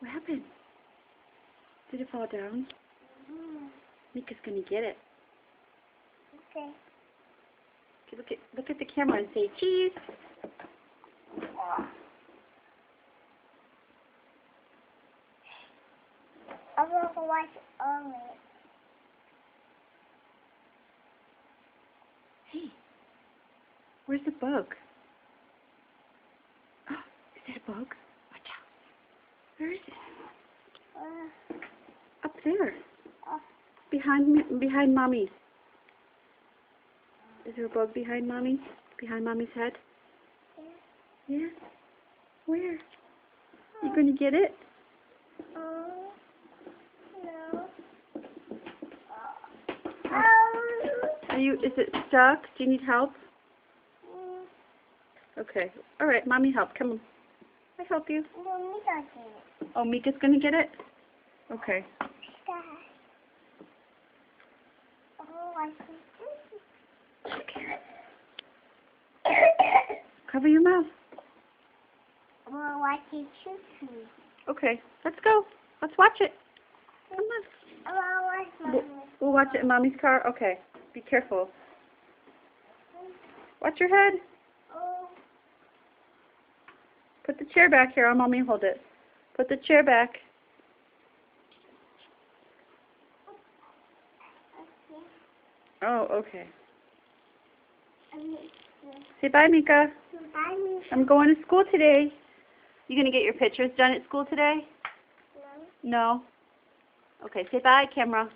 What happened? Did it fall down? Mika's gonna get it. Okay. Okay, look at the camera and say cheese. I'm gonna watch all of it. Hey, where's the bug? Oh, is that a bug? Watch out. Where is it? Up there. Behind Mommy. Is there a bug behind Mommy? Behind Mommy's head? Yeah. Yeah? Where? You gonna get it? No. Is it stuck? Do you need help? Okay. Alright, Mommy help. Come on. I help you. No, Mika get it. Oh, Mika's gonna get it? Okay. Cover your mouth. We're watching Choo-Choo. Okay, let's go. Let's watch it. Come on. I want to watch Mommy. We'll watch it in Mommy's car? Okay. Be careful. Watch your head. Oh. Put the chair back here. I'll Mommy hold it. Put the chair back. Oh, okay. Say bye, Mika. Bye, Mika. I'm going to school today. You gonna get your pictures done at school today? No. No? Okay, say bye, camera.